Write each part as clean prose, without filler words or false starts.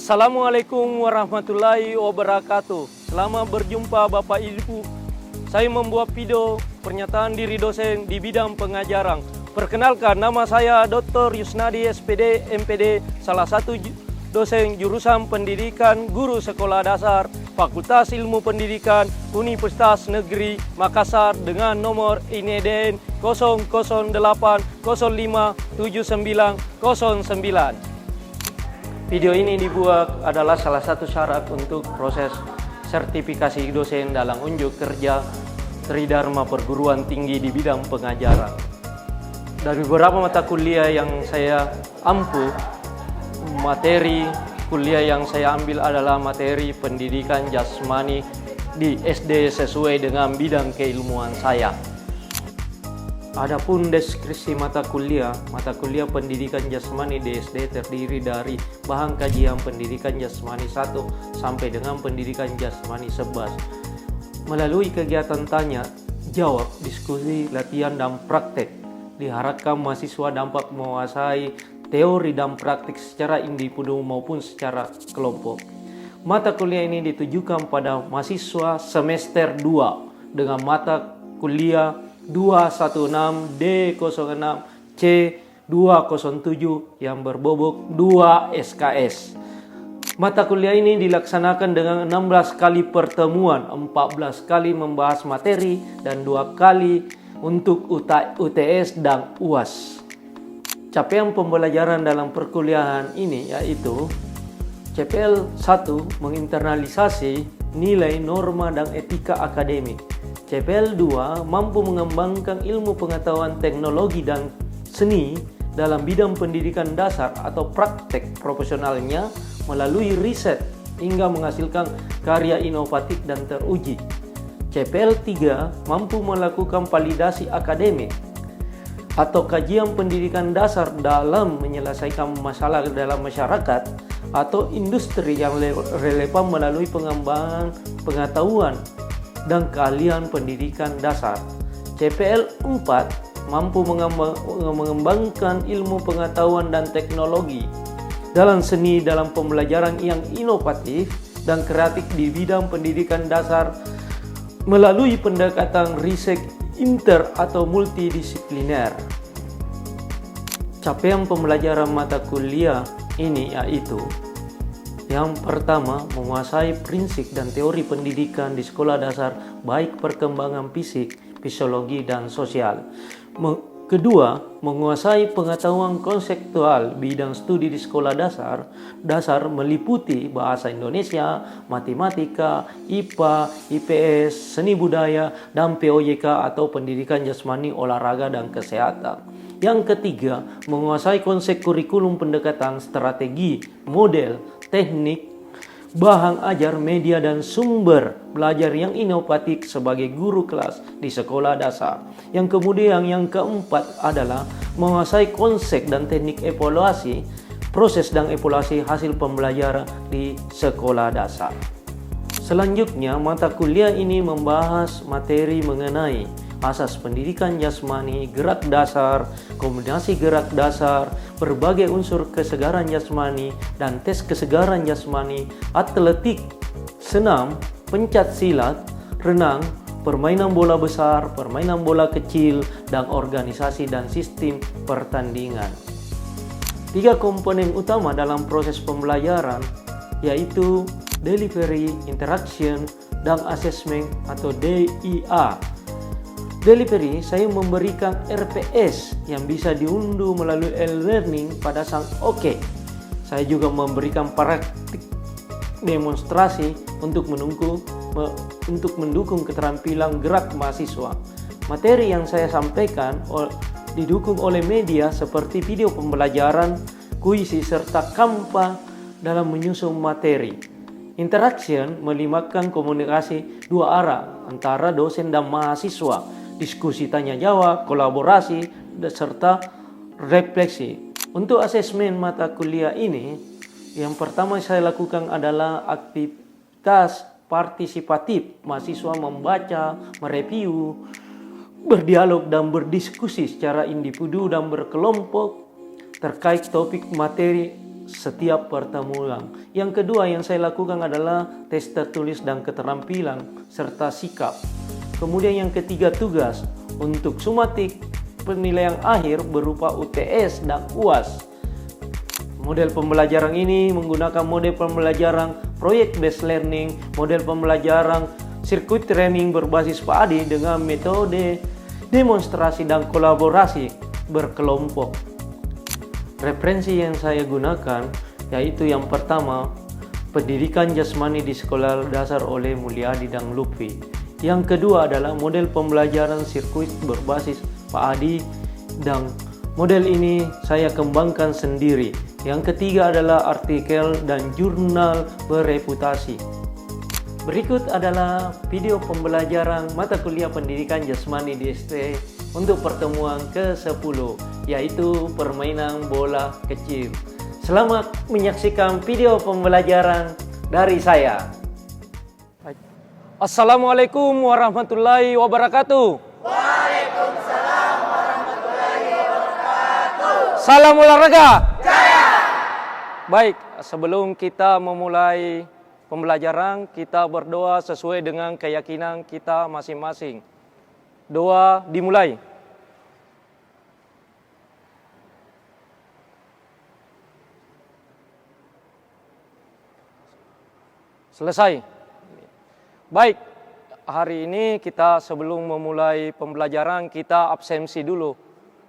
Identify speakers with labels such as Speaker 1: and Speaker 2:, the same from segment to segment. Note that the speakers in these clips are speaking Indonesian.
Speaker 1: Assalamualaikum warahmatullahi wabarakatuh. Selamat berjumpa Bapak Ibu. Saya membuat video pernyataan diri dosen di bidang pengajaran. Perkenalkan, nama saya Dr. Yusnadi SPD MPD, salah satu dosen jurusan pendidikan guru sekolah dasar Fakultas Ilmu Pendidikan Universitas Negeri Makassar dengan nomor INEDN 008057909. Video ini dibuat adalah salah satu syarat untuk proses sertifikasi dosen dalam unjuk kerja Tridharma Perguruan Tinggi di bidang pengajaran. Dari beberapa mata kuliah yang saya ampu, materi kuliah yang saya ambil adalah materi pendidikan jasmani di SD sesuai dengan bidang keilmuan saya. Adapun deskripsi mata kuliah pendidikan jasmani di SD terdiri dari bahan kajian pendidikan jasmani 1 sampai dengan pendidikan jasmani 11. Melalui kegiatan tanya, jawab, diskusi, latihan, dan praktek, diharapkan mahasiswa dapat menguasai teori dan praktik secara individu maupun secara kelompok. Mata kuliah ini ditujukan pada mahasiswa semester 2 dengan mata kuliah 216 D06 C207 yang berbobot 2 SKS. Mata kuliah ini dilaksanakan dengan 16 kali pertemuan, 14 kali membahas materi, dan 2 kali untuk UTS dan UAS. Capaian pembelajaran dalam perkuliahan ini yaitu CPL 1 menginternalisasi nilai, norma, dan etika akademik. CPL 2 mampu mengembangkan ilmu pengetahuan teknologi dan seni dalam bidang pendidikan dasar atau praktek profesionalnya melalui riset hingga menghasilkan karya inovatif dan teruji. CPL 3 mampu melakukan validasi akademik atau kajian pendidikan dasar dalam menyelesaikan masalah dalam masyarakat atau industri yang relevan melalui pengembangan pengetahuan dan keahlian pendidikan dasar. CPL 4 mampu mengembangkan ilmu pengetahuan dan teknologi dalam seni dalam pembelajaran yang inovatif dan kreatif di bidang pendidikan dasar melalui pendekatan riset inter atau multidisipliner. Capaian pembelajaran mata kuliah ini yaitu: yang pertama, menguasai prinsip dan teori pendidikan di sekolah dasar baik perkembangan fisik, fisiologi, dan sosial. Kedua, menguasai pengetahuan konseptual bidang studi di sekolah dasar meliputi bahasa Indonesia, matematika, IPA, IPS, seni budaya, dan POYK atau pendidikan jasmani, olahraga, dan kesehatan. Yang ketiga, menguasai konsep kurikulum pendekatan, strategi, model, teknik, bahan ajar, media, dan sumber belajar yang inovatif sebagai guru kelas di sekolah dasar. Yang kemudian yang keempat adalah menguasai konsep dan teknik evaluasi, proses dan evaluasi hasil pembelajaran di sekolah dasar. Selanjutnya, mata kuliah ini membahas materi mengenai asas pendidikan jasmani, gerak dasar, kombinasi gerak dasar, berbagai unsur kesegaran jasmani, dan tes kesegaran jasmani, atletik, senam, pencak silat, renang, permainan bola besar, permainan bola kecil, dan organisasi dan sistem pertandingan. 3 komponen utama dalam proses pembelajaran yaitu delivery, interaction, dan assessment atau DIA. Delivery, saya memberikan RPS yang bisa diunduh melalui e-learning pada sang OK. Saya juga memberikan praktik demonstrasi untuk mendukung keterampilan gerak mahasiswa. Materi yang saya sampaikan didukung oleh media seperti video pembelajaran, kuisi, serta Canva dalam menyusun materi. Interaction melibatkan komunikasi 2 arah antara dosen dan mahasiswa, diskusi tanya jawab, kolaborasi, serta refleksi. Untuk asesmen mata kuliah ini, yang pertama saya lakukan adalah aktivitas partisipatif. Mahasiswa membaca, mereview, berdialog, dan berdiskusi secara individu dan berkelompok terkait topik materi setiap pertemuan. Yang kedua yang saya lakukan adalah tes tertulis dan keterampilan serta sikap. Kemudian yang ketiga tugas. Untuk sumatik penilaian akhir berupa UTS dan UAS. Model pembelajaran ini menggunakan model pembelajaran project based learning, model pembelajaran sirkuit training berbasis PADI dengan metode demonstrasi dan kolaborasi berkelompok. Referensi yang saya gunakan yaitu yang pertama, Pendidikan Jasmani di Sekolah Dasar oleh Mulyadi dan Lutfi. Yang kedua adalah model pembelajaran sirkuit berbasis PADI dan model ini saya kembangkan sendiri. Yang ketiga adalah artikel dan jurnal bereputasi. Berikut adalah video pembelajaran mata kuliah pendidikan jasmani di SD untuk pertemuan ke-10, yaitu permainan bola kecil. Selamat menyaksikan video pembelajaran dari saya. Assalamualaikum warahmatullahi wabarakatuh.
Speaker 2: Waalaikumsalam warahmatullahi wabarakatuh.
Speaker 1: Salam olahraga.
Speaker 2: Jaya.
Speaker 1: Baik, sebelum kita memulai pembelajaran, kita berdoa sesuai dengan keyakinan kita masing-masing. Doa dimulai. Selesai. Baik, hari ini kita sebelum memulai pembelajaran kita absensi dulu.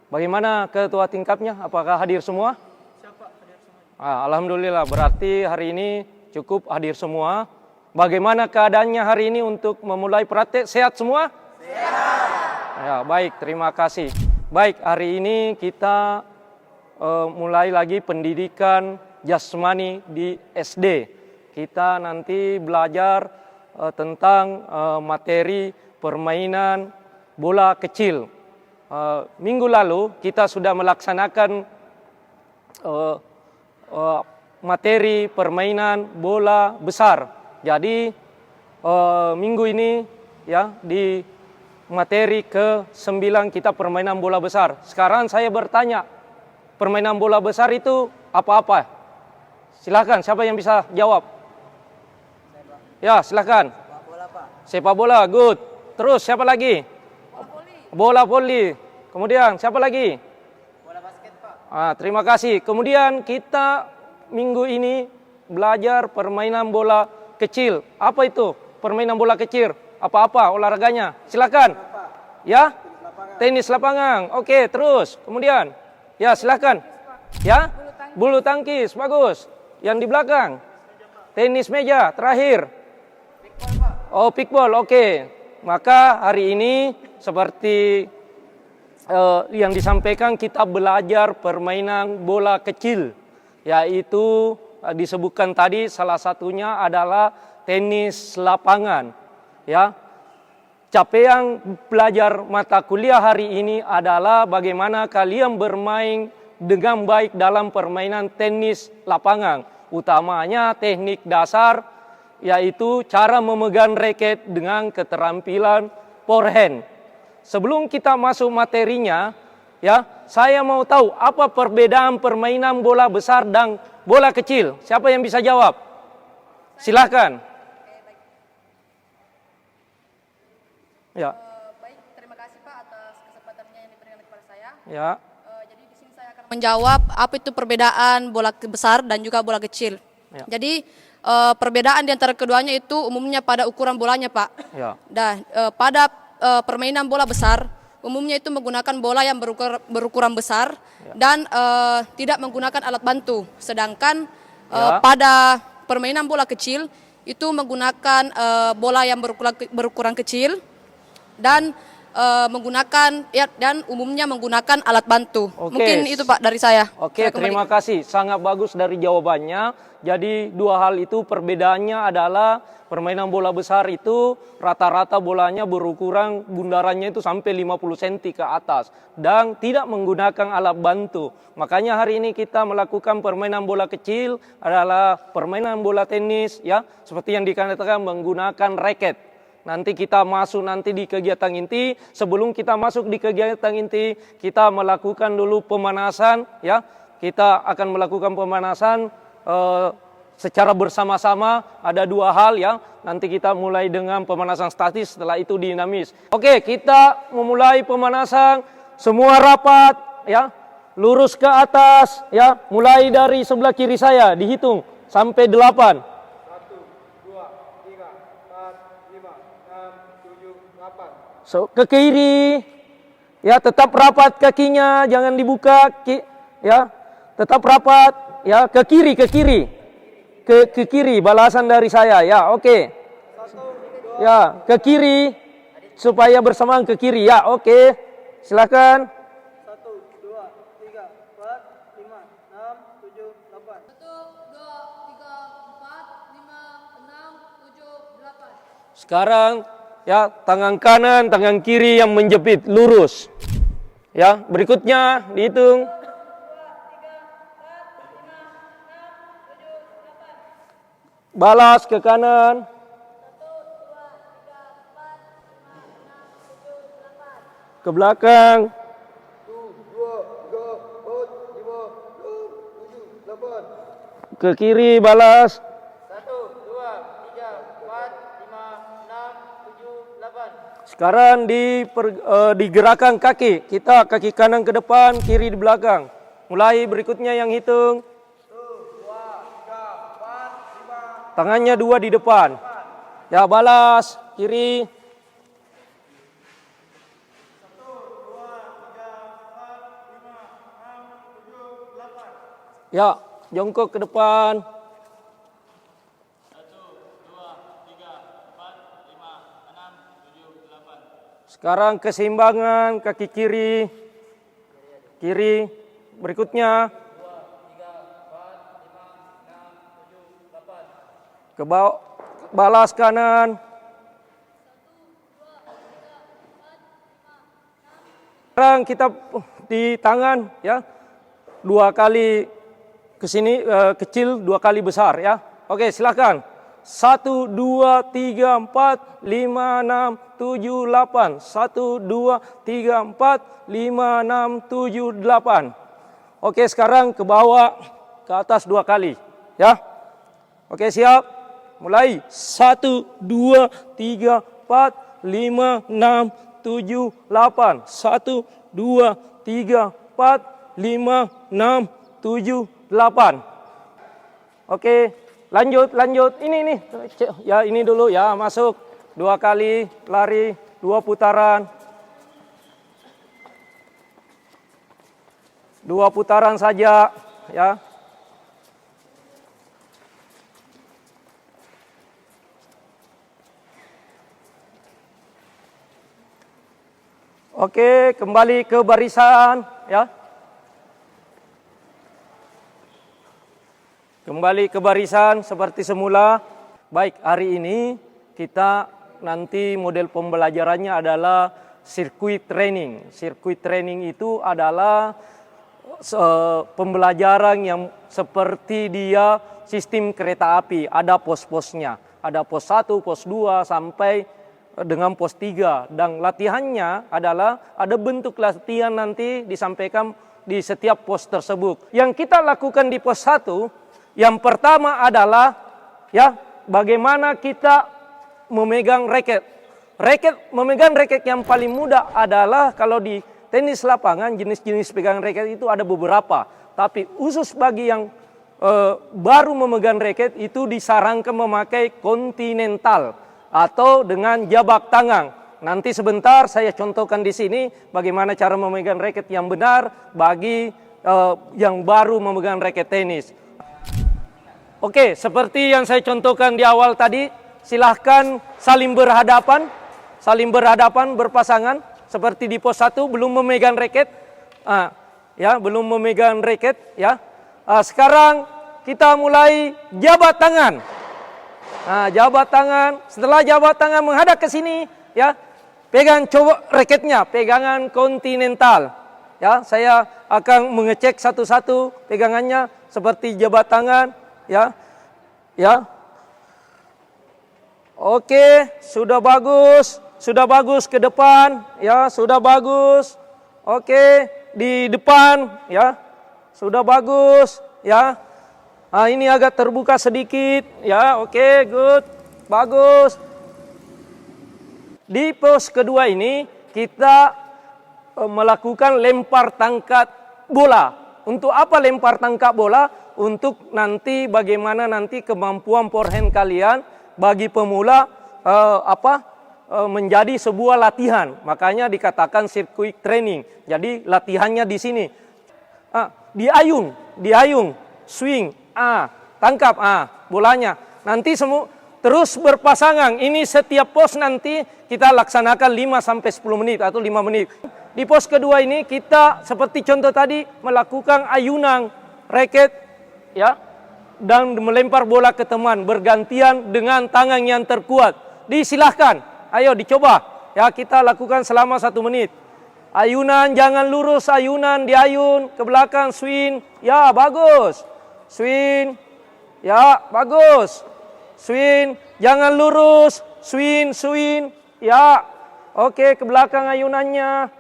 Speaker 1: Bagaimana ketua tingkatnya? Apakah hadir semua?
Speaker 2: Siapa hadir semua?
Speaker 1: Alhamdulillah, berarti hari ini cukup hadir semua. Bagaimana keadaannya hari ini untuk memulai praktek? Sehat semua?
Speaker 2: Sehat.
Speaker 1: Ya, baik, terima kasih. Baik, hari ini kita mulai lagi pendidikan jasmani di SD. Kita nanti belajar tentang materi permainan bola kecil. Minggu lalu kita sudah melaksanakan materi permainan bola besar. Jadi minggu ini ya di materi ke-9 kita permainan bola besar. Sekarang saya bertanya, permainan bola besar itu apa-apa? Silakan, siapa yang bisa jawab? Ya, silakan. Sepak bola, good. Terus siapa lagi? Bola voli. Kemudian siapa lagi?
Speaker 2: Bola basket, Pak.
Speaker 1: Terima kasih. Kemudian kita minggu ini belajar permainan bola kecil. Apa itu permainan bola kecil? Apa-apa olahraganya? Silakan. Ya? Tenis lapangan. Oke, terus. Kemudian? Ya, silakan. Ya? Bulu tangkis. Bagus. Yang di belakang? Tenis meja. Terakhir. Oh, pickball. Oke. Maka hari ini seperti yang disampaikan kita belajar permainan bola kecil. Yaitu disebutkan tadi salah satunya adalah tenis lapangan. Ya. Capaian belajar mata kuliah hari ini adalah bagaimana kalian bermain dengan baik dalam permainan tenis lapangan. Utamanya teknik dasar yaitu cara memegang raket dengan keterampilan forehand. Sebelum kita masuk materinya, ya, saya mau tahu apa perbedaan permainan bola besar dan bola kecil. Siapa yang bisa jawab? Silahkan. Ya.
Speaker 3: Baik, terima kasih Pak atas kesempatannya yang diberikan kepada saya.
Speaker 1: Ya.
Speaker 3: Jadi di sini saya akan menjawab apa itu perbedaan bola besar dan juga bola kecil.
Speaker 1: Ya.
Speaker 3: Jadi perbedaan di antara keduanya itu umumnya pada ukuran bolanya, Pak.
Speaker 1: Ya.
Speaker 3: Dan pada permainan bola besar umumnya itu menggunakan bola yang berukuran besar dan tidak menggunakan alat bantu. Sedangkan pada permainan bola kecil itu menggunakan bola yang berukuran kecil dan menggunakan dan umumnya menggunakan alat bantu.
Speaker 1: Oke.
Speaker 3: Mungkin itu Pak dari saya.
Speaker 1: Oke, terima kasih. Sangat bagus dari jawabannya. Jadi dua hal itu perbedaannya adalah permainan bola besar itu rata-rata bolanya berukuran bundarannya itu sampai 50 cm ke atas dan tidak menggunakan alat bantu. Makanya hari ini kita melakukan permainan bola kecil adalah permainan bola tenis ya, seperti yang dikatakan menggunakan raket. Nanti kita masuk nanti di kegiatan inti. Sebelum kita masuk di kegiatan inti, kita melakukan dulu pemanasan ya. kita akan melakukan pemanasan secara bersama-sama. Ada dua hal ya. Nanti kita mulai dengan pemanasan statis, setelah itu dinamis. Oke, kita memulai pemanasan. Semua rapat ya. Lurus ke atas ya. Mulai dari sebelah kiri saya, dihitung sampai 8.
Speaker 2: 1, 2, 3, 4, 5, 6, 7, 8.
Speaker 1: So, ke kiri. Ya, tetap rapat kakinya, jangan dibuka ya. Tetap rapat ya, ke kiri. Ke kiri, balasan dari saya ya. Oke. Ya, ke kiri supaya bersamaan ke kiri ya. Oke. Silakan.
Speaker 2: 1, 2, 3, 4, 5, 6, 7, 8.
Speaker 3: 1, 2, 3, 4, 5, 6, 7, 8.
Speaker 1: Sekarang ya, tangan kanan, tangan kiri yang menjepit lurus. Ya, berikutnya dihitung. Balas ke kanan. 1, 2, 3, 4, 5, 6, 7, 8. Ke belakang.
Speaker 2: 1, 2, 3, 4, 5, 6, 7, 8.
Speaker 1: Ke kiri balas.
Speaker 2: 1, 2, 3, 4, 5, 6, 7, 8.
Speaker 1: Sekarang digerakkan kaki. Kita kaki kanan ke depan, kiri di belakang. Mulai berikutnya yang hitung. Tangannya 2 di depan. Ya, balas kiri. 1, 2, 3, 4, 5, 6, 7, 8. Ya, jongkok ke depan. 1, 2, 3, 4, 5, 6, 7, 8. Sekarang keseimbangan kaki kiri. Kiri. Berikutnya. Ke bawah, balas kanan. Sekarang kita di tangan ya. 2 kali ke sini kecil, 2 kali besar ya. Oke, silakan. 1, 2, 3, 4, 5, 6, 7, 8. 1, 2, 3, 4, 5, 6, 7, 8. Oke, sekarang ke bawah, ke atas 2 kali ya. Oke, siap. Mulai 1, 2, 3, 4, 5, 6, 7, 8. 1, 2, 3, 4, 5, 6, 7, 8. Oke, lanjut. Ini. Ya, ini dulu ya, masuk. 2 kali lari, 2 putaran. 2 putaran saja ya. Oke, kembali ke barisan ya. Kembali ke barisan seperti semula. Baik, hari ini kita nanti model pembelajarannya adalah sirkuit training. Sirkuit training itu adalah pembelajaran yang seperti dia sistem kereta api. Ada pos-posnya. Ada pos 1, pos 2 sampai dengan pos 3, dan latihannya adalah ada bentuk latihan nanti disampaikan di setiap pos tersebut. Yang kita lakukan di pos 1, yang pertama adalah ya, bagaimana kita memegang raket. Memegang raket yang paling mudah adalah kalau di tenis lapangan, jenis-jenis pegangan raket itu ada beberapa. Tapi khusus bagi yang baru memegang raket itu disarankan memakai kontinental atau dengan jabak tangan. Nanti sebentar saya contohkan di sini bagaimana cara memegang raket yang benar bagi yang baru memegang raket tenis. Oke, seperti yang saya contohkan di awal tadi, silahkan saling berhadapan berpasangan seperti di pos 1 belum memegang raket. Ya, belum memegang raket ya. Sekarang kita mulai jabat tangan. Nah, jabat tangan. Setelah jabat tangan menghadap ke sini, ya, pegang coba raketnya, pegangan kontinental. Ya, saya akan mengecek satu-satu pegangannya seperti jabat tangan, ya, ya. Oke, sudah bagus ke depan, ya, sudah bagus. Oke, di depan, ya,
Speaker 4: sudah bagus, ya. Ini agak terbuka sedikit, ya. Oke, good, bagus. Di pos kedua ini kita melakukan lempar tangkap bola. Untuk apa lempar tangkap bola? Untuk nanti bagaimana nanti kemampuan forehand kalian bagi pemula menjadi sebuah latihan. Makanya dikatakan circuit training. Jadi latihannya di sini. Diayung, swing, tangkap, bolanya. Nanti semua terus berpasangan. Ini setiap pos nanti kita laksanakan 5-10 menit atau 5 menit. Di pos kedua ini kita seperti contoh tadi melakukan ayunan raket, ya, dan melempar bola ke teman bergantian dengan tangan yang terkuat. Disilahkan, ayo dicoba, ya, kita lakukan selama 1 menit. Ayunan jangan lurus, ayunan diayun ke belakang, swing, ya bagus, swing, ya bagus, swing, jangan lurus, swing, ya, oke, ke belakang ayunannya,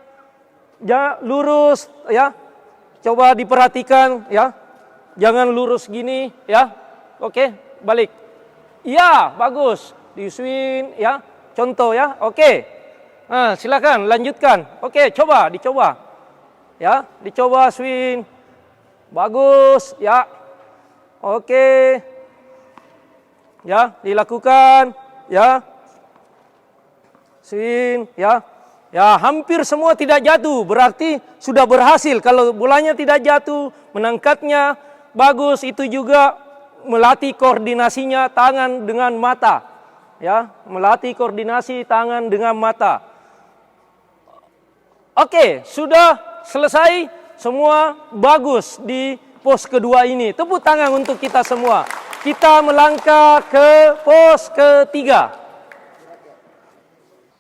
Speaker 4: ya lurus, ya, coba diperhatikan, ya, jangan lurus gini, ya, oke, balik, ya bagus, di swing, ya, contoh, ya, oke. Silakan lanjutkan. Oke, dicoba. Ya, dicoba swing. Bagus, ya. Oke. Ya, dilakukan, ya. Swing, ya. Ya, hampir semua tidak jatuh, berarti sudah berhasil. Kalau bolanya tidak jatuh, menangkapnya bagus, itu juga melatih koordinasinya tangan dengan mata. Ya, melatih koordinasi tangan dengan mata. Oke, sudah selesai, semua bagus di pos kedua ini. Tepuk tangan untuk kita semua. Kita melangkah ke pos ketiga.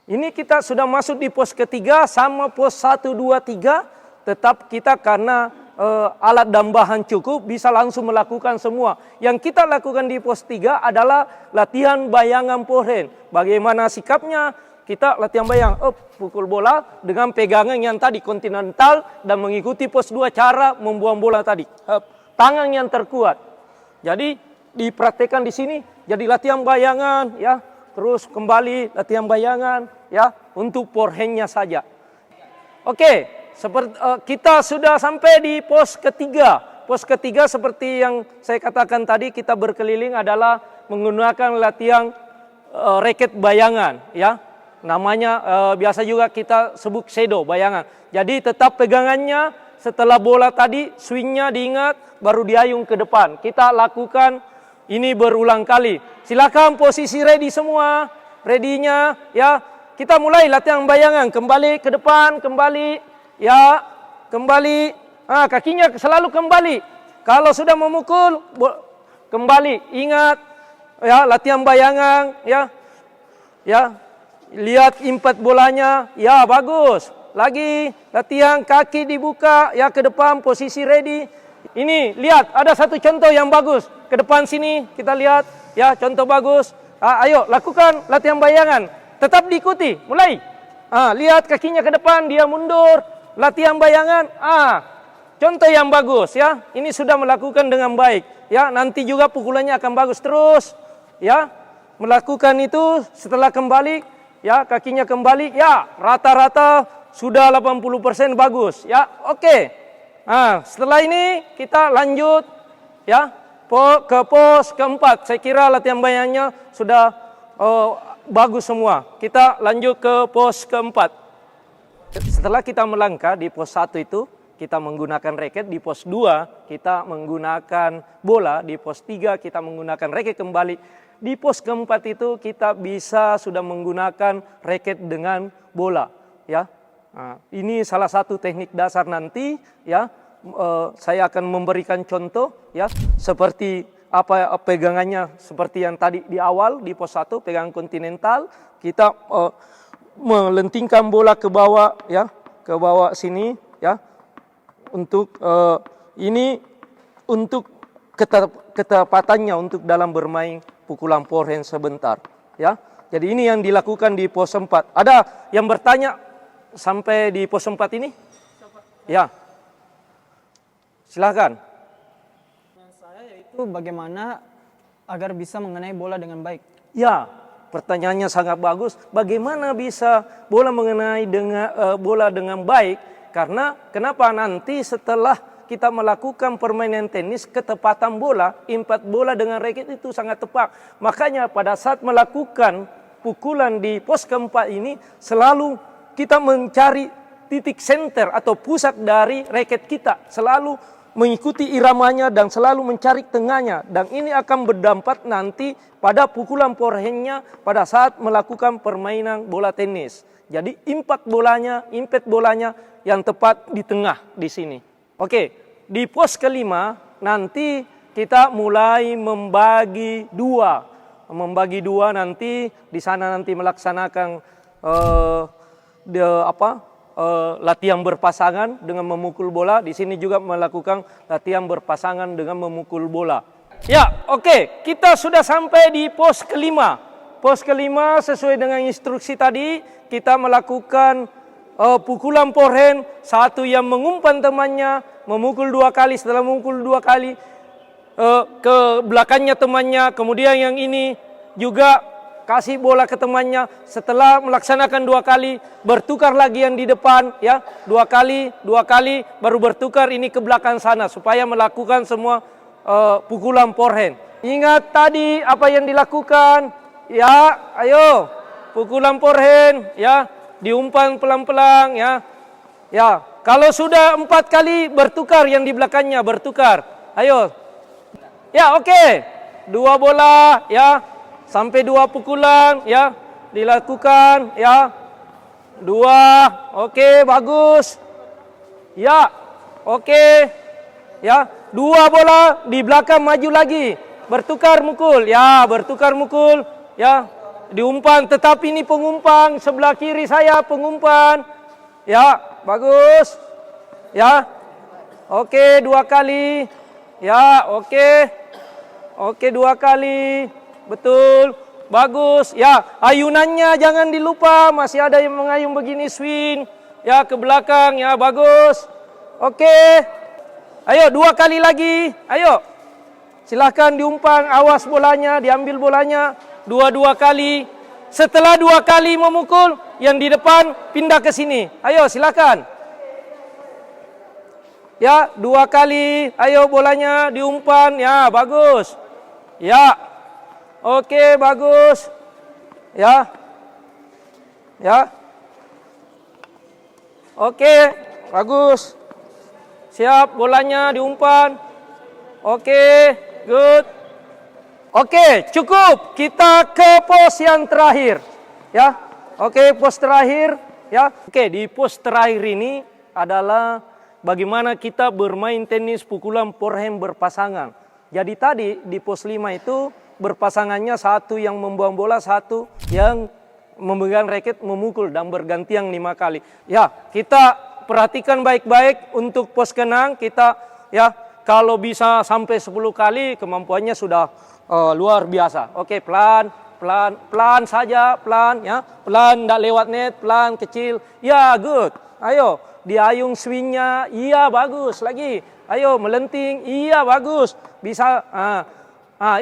Speaker 4: Ini kita sudah masuk di pos ketiga sama pos 1, 2, 3. Tetap kita karena alat dan bahan cukup bisa langsung melakukan semua. Yang kita lakukan di pos 3 adalah latihan bayangan forehand. Bagaimana sikapnya? Kita latihan bayang, pukul bola dengan pegangan yang tadi kontinental dan mengikuti pos 2 cara membuang bola tadi. Tangan yang terkuat. Jadi dipraktekkan di sini, jadi latihan bayangan, ya. Terus kembali latihan bayangan, ya, untuk forehandnya saja. Oke, kita sudah sampai di pos ketiga. Pos ketiga seperti yang saya katakan tadi, kita berkeliling adalah menggunakan latihan raket bayangan, ya. Namanya biasa juga kita sebut shadow bayangan. Jadi tetap pegangannya setelah bola tadi swingnya diingat baru diayung ke depan. Kita lakukan ini berulang kali. Silakan posisi ready semua. Ready-nya, ya. Kita mulai latihan bayangan. Kembali ke depan, kembali, ya, kembali. Kakinya selalu kembali. Kalau sudah memukul, kembali. Ingat, ya, latihan bayangan, ya, ya. Lihat impact bolanya, ya bagus. Lagi latihan kaki dibuka, ya ke depan posisi ready. Ini lihat ada satu contoh yang bagus. Ke depan sini kita lihat, ya contoh bagus. Ayo lakukan latihan bayangan. Tetap diikuti, mulai. Lihat kakinya ke depan, dia mundur. Latihan bayangan. Contoh yang bagus, ya. Ini sudah melakukan dengan baik. Ya, nanti juga pukulannya akan bagus terus. Ya, melakukan itu setelah kembali. Ya, kakinya kembali, ya, rata-rata sudah 80% bagus, ya, oke. Setelah ini kita lanjut, ya, ke pos keempat. Saya kira latihan bayangnya sudah bagus semua. Kita lanjut ke pos keempat. Setelah kita melangkah di pos 1 itu, kita menggunakan raket. Di pos 2, kita menggunakan bola. Di pos 3, kita menggunakan raket kembali. Di pos keempat itu kita bisa sudah menggunakan raket dengan bola, ya. Ini salah satu teknik dasar nanti, ya. Saya akan memberikan contoh, ya, seperti apa pegangannya seperti yang tadi di awal di pos 1 pegangan kontinental. Kita melentingkan bola ke bawah, ya, ke bawah sini, ya. Untuk ini untuk ketepatannya untuk dalam bermain pukulan forehand sebentar, ya. Jadi ini yang dilakukan di pos 4. Ada yang bertanya sampai di pos 4 ini? Ya. Silahkan.
Speaker 5: Saya yaitu bagaimana agar bisa mengenai bola dengan baik.
Speaker 4: Ya, pertanyaannya sangat bagus. Bagaimana bisa bola mengenai bola dengan baik? Karena kenapa nanti setelah kita melakukan permainan tenis, ketepatan bola, impact bola dengan raket itu sangat tepat. Makanya pada saat melakukan pukulan di pos keempat ini, selalu kita mencari titik center atau pusat dari raket kita. Selalu mengikuti iramanya dan selalu mencari tengahnya. Dan ini akan berdampak nanti pada pukulan forehandnya pada saat melakukan permainan bola tenis. Jadi impact bolanya yang tepat di tengah di sini. Oke, di pos kelima nanti kita mulai membagi dua. Membagi dua nanti di sana nanti melaksanakan latihan berpasangan dengan memukul bola. Di sini juga melakukan latihan berpasangan dengan memukul bola. Ya, oke. Kita sudah sampai di pos kelima. Pos kelima sesuai dengan instruksi tadi, kita melakukan pukulan forehand. Satu yang mengumpan temannya, memukul 2 kali. Setelah memukul 2 kali, ke belakangnya temannya. Kemudian yang ini juga kasih bola ke temannya, setelah melaksanakan 2 kali, bertukar lagi yang di depan, ya, 2 kali, baru bertukar ini ke belakang sana, supaya melakukan semua pukulan forehand. Ingat tadi apa yang dilakukan, ya, ayo, pukulan forehand, ya, diumpan pelan-pelan, ya, kalau sudah 4 kali, bertukar yang di belakangnya, bertukar, ayo, ya, oke, 2 bola, ya, sampai 2 pukulan, ya, dilakukan, ya, 2, oke, bagus, ya, oke, ya, 2 bola di belakang maju lagi, bertukar mukul, ya, bertukar mukul, ya, diumpan, tetapi ini pengumpan, sebelah kiri saya pengumpan, ya, bagus, ya, oke, 2 kali, ya, oke, 2 kali. Betul, bagus. Ya, ayunannya jangan dilupa. Masih ada yang mengayun begini, swing. Ya, ke belakang. Ya, bagus. Oke. Ayo, 2 kali lagi. Ayo. Silahkan diumpan. Awas bolanya, diambil bolanya. 2 kali. Setelah 2 kali memukul, yang di depan pindah ke sini. Ayo, silahkan. Ya, 2 kali. Ayo, bolanya diumpan. Ya, bagus. Ya. Oke, bagus. Ya. Ya. Oke, bagus. Siap, bolanya diumpan. Oke, good. Oke, cukup. Kita ke pos yang terakhir. Ya. Oke, pos terakhir, ya. Oke, di pos terakhir ini adalah bagaimana kita bermain tenis pukulan forehand berpasangan. Jadi tadi di pos 5 itu berpasangannya satu yang membuang bola, satu yang memegang raket memukul dan bergantian 5 kali. Ya, kita perhatikan baik-baik untuk pos kenang. Kita, ya, kalau bisa sampai 10 kali kemampuannya sudah luar biasa. Oke, pelan saja, pelan, ya, pelan, tidak lewat net, pelan, kecil. Ya, good. Ayo, diayung swingnya, iya, bagus lagi. Ayo, melenting, iya, bagus. Bisa,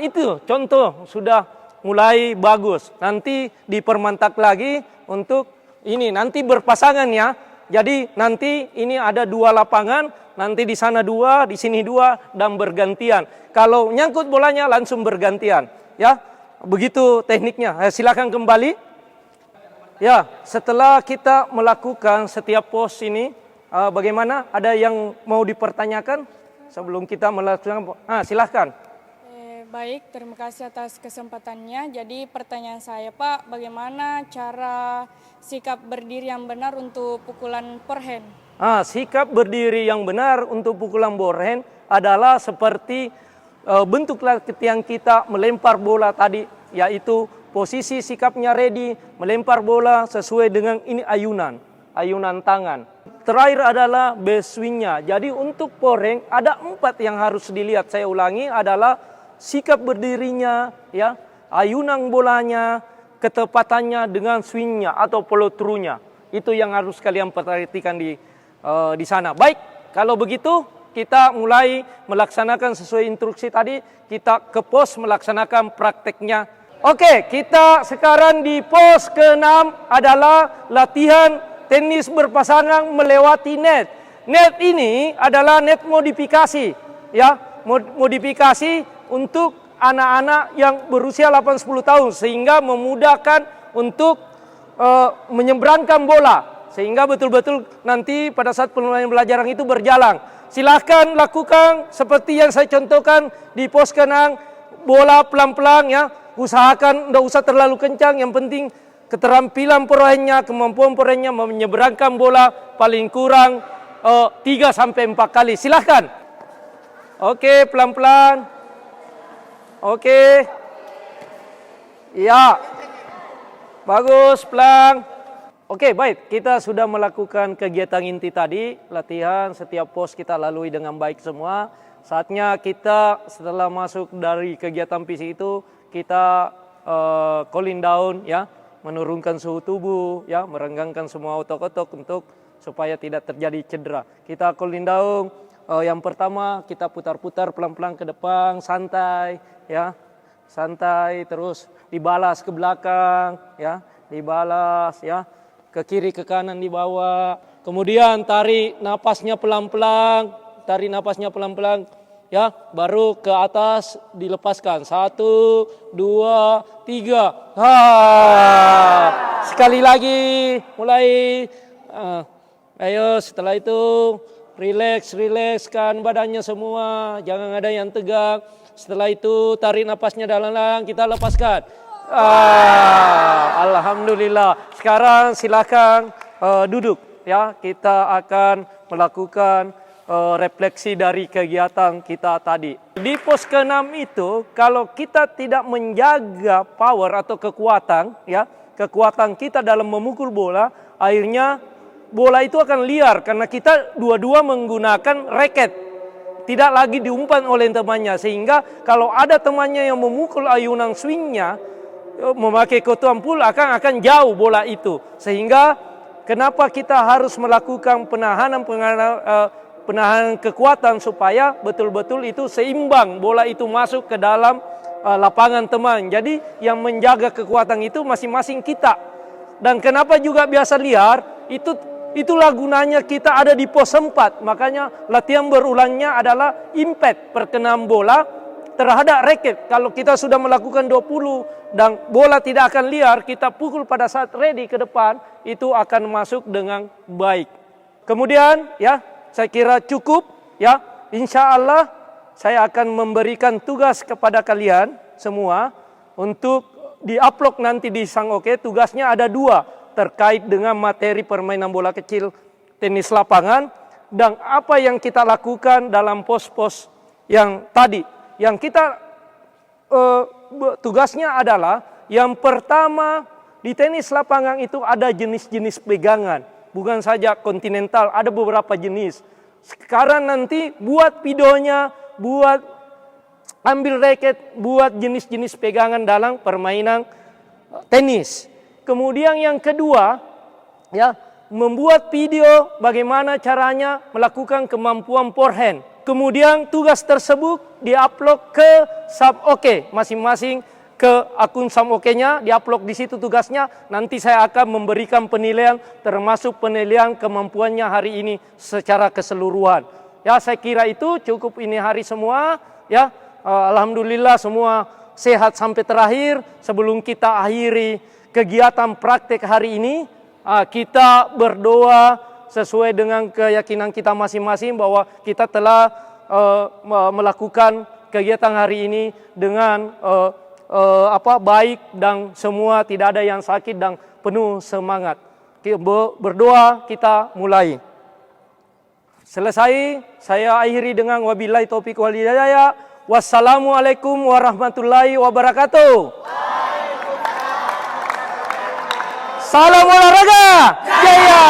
Speaker 4: itu contoh sudah mulai bagus. Nanti dipermantap lagi untuk ini. Nanti berpasangan, ya. Jadi nanti ini ada 2 lapangan. Nanti di sana 2, di sini 2 dan bergantian. Kalau nyangkut bolanya langsung bergantian. Ya, begitu tekniknya. Silakan kembali. Ya, setelah kita melakukan setiap pos ini, bagaimana? Ada yang mau dipertanyakan sebelum kita melakukan? Silahkan.
Speaker 6: Baik, terima kasih atas kesempatannya. Jadi pertanyaan saya, Pak, bagaimana cara sikap berdiri yang benar untuk pukulan forehand?
Speaker 4: Sikap berdiri yang benar untuk pukulan forehand adalah seperti bentuk yang kita melempar bola tadi, yaitu posisi sikapnya ready, melempar bola sesuai dengan ini ayunan tangan. Terakhir adalah base swingnya. Jadi untuk forehand ada 4 yang harus dilihat. Saya ulangi, adalah sikap berdirinya, ya, ayunan bolanya, ketepatannya dengan swingnya atau follow through-nya. Itu yang harus kalian perhatikan di sana. Baik, kalau begitu kita mulai melaksanakan sesuai instruksi tadi, kita ke pos melaksanakan prakteknya. Oke, kita sekarang di pos ke-6 adalah latihan tenis berpasangan melewati net. Net ini adalah net modifikasi, ya, modifikasi untuk anak-anak yang berusia 8-10 tahun sehingga memudahkan untuk menyeberangkan bola sehingga betul-betul nanti pada saat pembelajaran itu berjalan. Silahkan lakukan seperti yang saya contohkan di pos ke-6, bola pelan-pelan ya, usahakan tidak usah terlalu kencang, yang penting keterampilan peraihnya, kemampuan peraihnya menyeberangkan bola paling kurang 3-4 kali. Silahkan. Oke, pelan-pelan. Oke. Ya. Bagus, pelan. Oke, baik. Kita sudah melakukan kegiatan inti tadi, latihan setiap pos kita lalui dengan baik semua. Saatnya kita setelah masuk dari kegiatan fisik itu, kita cooling down ya, menurunkan suhu tubuh ya, merenggangkan semua otot-otot untuk supaya tidak terjadi cedera. Kita cooling down. Yang pertama kita putar-putar pelan-pelan ke depan, santai ya. Santai, terus dibalas ke belakang ya, dibalas ya, ke kiri ke kanan dibawa. Kemudian tarik napasnya pelan-pelan, tarik napasnya pelan-pelan ya, baru ke atas dilepaskan. 1, 2, 3. Sekali lagi, mulai. Ayo, setelah itu rilekskan badannya semua, jangan ada yang tegak. Setelah itu tarik napasnya dalam-dalam, kita lepaskan. Alhamdulillah. Sekarang silakan duduk ya. Kita akan melakukan refleksi dari kegiatan kita tadi. Di pos ke-6 itu, kalau kita tidak menjaga power atau kekuatan ya, kekuatan kita dalam memukul bola, akhirnya bola itu akan liar karena kita dua-dua menggunakan raket. Tidak lagi diumpan oleh temannya, sehingga kalau ada temannya yang memukul ayunan swingnya memakai ketuan pul akan jauh bola itu. Sehingga kenapa kita harus melakukan penahanan kekuatan supaya betul-betul itu seimbang, bola itu masuk ke dalam lapangan teman. Jadi yang menjaga kekuatan itu masing-masing kita. Dan kenapa juga biasa liar, itulah gunanya kita ada di pos 4. Makanya latihan berulangnya adalah impact, perkenaan bola terhadap raket. Kalau kita sudah melakukan 20 dan bola tidak akan liar, kita pukul pada saat ready ke depan, itu akan masuk dengan baik. Kemudian ya, saya kira cukup ya. Insya Allah saya akan memberikan tugas kepada kalian semua untuk di-upload nanti di Sang Oke. Tugasnya ada 2. Terkait dengan materi permainan bola kecil tenis lapangan dan apa yang kita lakukan dalam pos-pos yang tadi. Yang kita tugasnya adalah yang pertama, di tenis lapangan itu ada jenis-jenis pegangan, bukan saja kontinental, ada beberapa jenis. Sekarang nanti buat videonya, buat ambil raket, buat jenis-jenis pegangan dalam permainan tenis. Kemudian yang kedua, ya, membuat video bagaimana caranya melakukan kemampuan forehand. Kemudian tugas tersebut diupload ke Sam Oke, masing-masing ke akun Sam Oke-nya, diupload di situ tugasnya. Nanti saya akan memberikan penilaian, termasuk penilaian kemampuannya hari ini secara keseluruhan. Ya, saya kira itu cukup ini hari semua. Ya, alhamdulillah semua sehat sampai terakhir. Sebelum kita akhiri kegiatan praktek hari ini, kita berdoa sesuai dengan keyakinan kita masing-masing bahwa kita telah melakukan kegiatan hari ini dengan baik dan semua tidak ada yang sakit dan penuh semangat. Berdoa, kita mulai. Selesai, saya akhiri dengan wabillahi taufiq wal hidayah. Wassalamualaikum warahmatullahi wabarakatuh. Salam olahraga jaya.